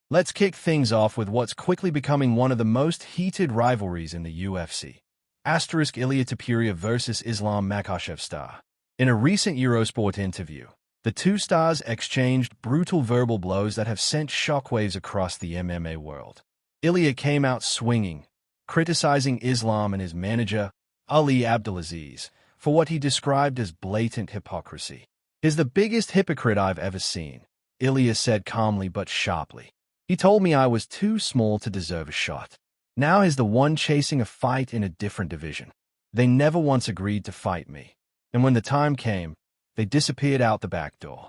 Let's kick things off with what's quickly becoming one of the most heated rivalries in the UFC. Ilia Topuria versus Islam Makhachev star. In a recent Eurosport interview, the two stars exchanged brutal verbal blows that have sent shockwaves across the MMA world. Ilia came out swinging, criticizing Islam and his manager, Ali Abdelaziz, for what he described as blatant hypocrisy. "He's the biggest hypocrite I've ever seen," Ilia said calmly but sharply. "He told me I was too small to deserve a shot. Now he's the one chasing a fight in a different division. They never once agreed to fight me. And when the time came, they disappeared out the back door."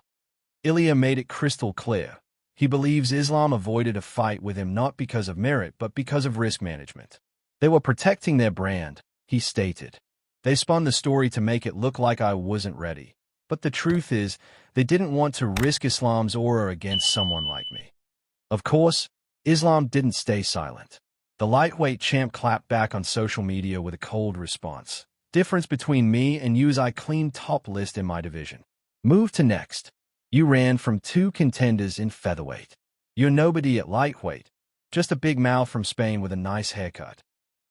Ilia made it crystal clear. He believes Islam avoided a fight with him not because of merit but because of risk management. "They were protecting their brand," he stated. "They spun the story to make it look like I wasn't ready. But the truth is, they didn't want to risk Islam's aura against someone like me." Of course, Islam didn't stay silent. The lightweight champ clapped back on social media with a cold response. "Difference between me and you is I clean top list in my division. Move to next. You ran from two contenders in featherweight. You're nobody at lightweight. Just a big mouth from Spain with a nice haircut."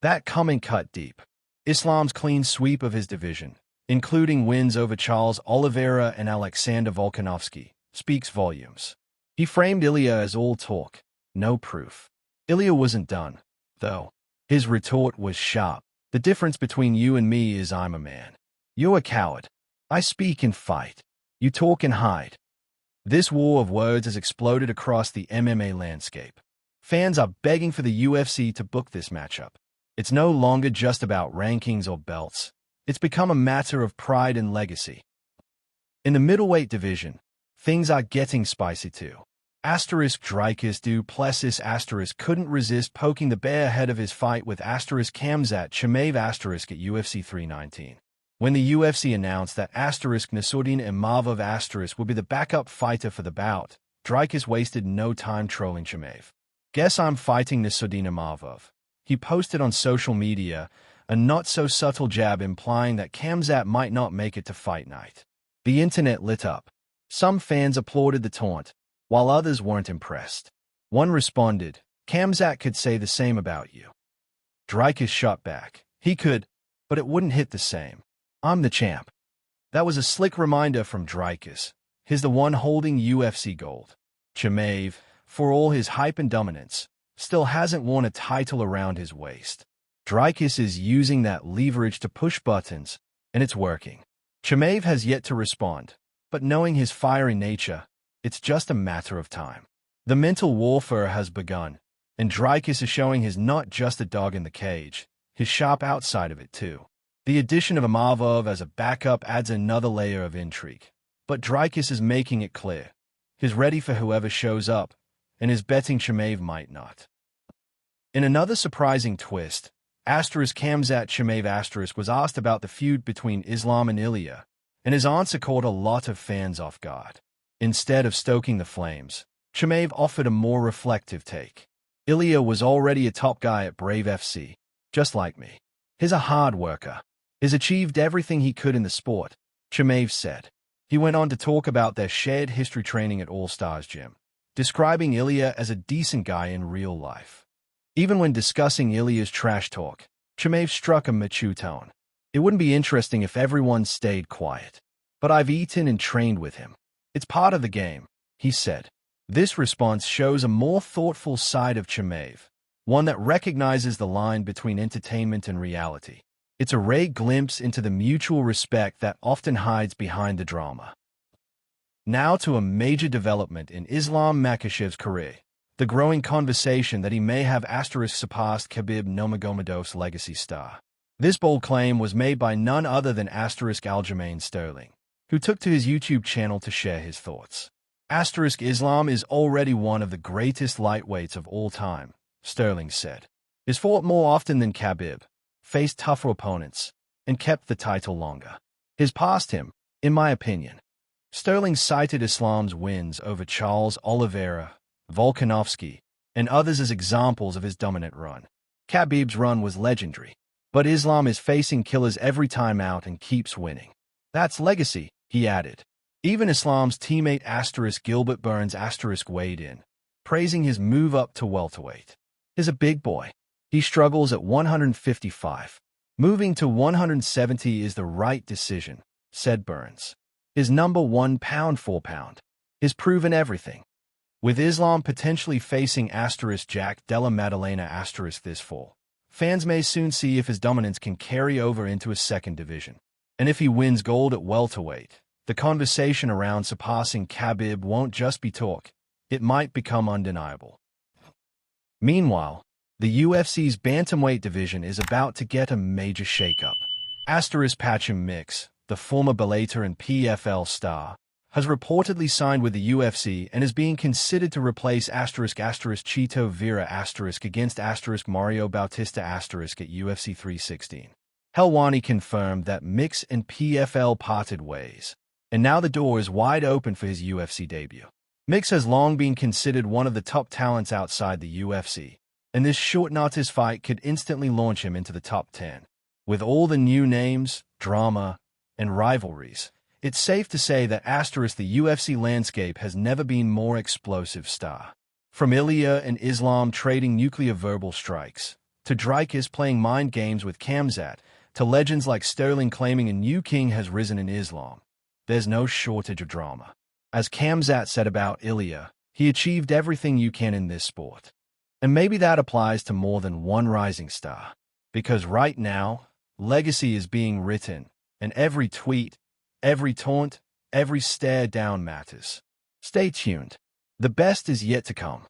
That comment cut deep. Islam's clean sweep of his division, including wins over Charles Oliveira and Alexander Volkanovski, speaks volumes. He framed Ilia as all talk, no proof. Ilia wasn't done, though. His retort was sharp. "The difference between you and me is I'm a man. You're a coward. I speak and fight. You talk and hide." This war of words has exploded across the MMA landscape. Fans are begging for the UFC to book this matchup. It's no longer just about rankings or belts. It's become a matter of pride and legacy. In the middleweight division, things are getting spicy too. Dricus du Plessis couldn't resist poking the bear ahead of his fight with Khamzat Chimaev at UFC 319. When the UFC announced that Nassourdine Imavov would be the backup fighter for the bout, Dricus wasted no time trolling Chimaev. "Guess I'm fighting Nassourdine Imavov," he posted on social media, a not-so-subtle jab implying that Khamzat might not make it to fight night. The internet lit up. Some fans applauded the taunt, while others weren't impressed. One responded, "Khamzat could say the same about you." Dricus shot back. "He could, but it wouldn't hit the same. I'm the champ." That was a slick reminder from Dricus. He's the one holding UFC gold. Chimaev, for all his hype and dominance, still hasn't worn a title around his waist. Dricus is using that leverage to push buttons, and it's working. Chimaev has yet to respond, but knowing his fiery nature, it's just a matter of time. The mental warfare has begun, and Dricus is showing he's not just a dog in the cage, he's sharp outside of it too. The addition of Imavov as a backup adds another layer of intrigue, but Dricus is making it clear. He's ready for whoever shows up, and is betting Chimaev might not. In another surprising twist, Khamzat Chimaev was asked about the feud between Islam and Ilia, and his answer caught a lot of fans off guard. Instead of stoking the flames, Chimaev offered a more reflective take. "Ilia was already a top guy at Brave FC, just like me. He's a hard worker. He's achieved everything he could in the sport," Chimaev said. He went on to talk about their shared history training at All Stars Gym, describing Ilia as a decent guy in real life. Even when discussing Ilia's trash talk, Chimaev struck a mature tone. "It wouldn't be interesting if everyone stayed quiet. But I've eaten and trained with him. It's part of the game," he said. This response shows a more thoughtful side of Chimaev, one that recognizes the line between entertainment and reality. It's a rare glimpse into the mutual respect that often hides behind the drama. Now to a major development in Islam Makhachev's career, the growing conversation that he may have surpassed Khabib Nurmagomedov's legacy star. This bold claim was made by none other than Aljamain Sterling, who took to his YouTube channel to share his thoughts. Islam is already one of the greatest lightweights of all time, Sterling said. He's fought more often than Khabib, faced tougher opponents, and kept the title longer. He's passed him, in my opinion. Sterling cited Islam's wins over Charles Oliveira, Volkanovski, and others as examples of his dominant run. Khabib's run was legendary, but Islam is facing killers every time out and keeps winning. That's legacy, he added. Even Islam's teammate Gilbert Burns weighed in. praising his move up to welterweight. He's a big boy. He struggles at 155. Moving to 170 is the right decision, said Burns. His number 1 pound for pound. He's proven everything. With Islam potentially facing Jack Della Maddalena this fall, fans may soon see if his dominance can carry over into his second division. And if he wins gold at welterweight, the conversation around surpassing Khabib won't just be talk, it might become undeniable. Meanwhile, the UFC's bantamweight division is about to get a major shakeup. Patcham Mix, the former Bellator and PFL star, has reportedly signed with the UFC and is being considered to replace Chito Vera against Mario Bautista at UFC 316. Helwani confirmed that Mix and PFL parted ways, and now the door is wide open for his UFC debut. Mix has long been considered one of the top talents outside the UFC, and this short notice fight could instantly launch him into the top 10. With all the new names, drama, and rivalries, it's safe to say that the UFC landscape has never been more explosive star. From Ilia and Islam trading nuclear verbal strikes, to Dricus playing mind games with Khamzat, to legends like Sterling claiming a new king has risen in Islam, there's no shortage of drama. As Khamzat said about Ilia, he achieved everything you can in this sport. And maybe that applies to more than one rising star. Because right now, legacy is being written, and every tweet, every taunt, every stare down matters. Stay tuned. The best is yet to come.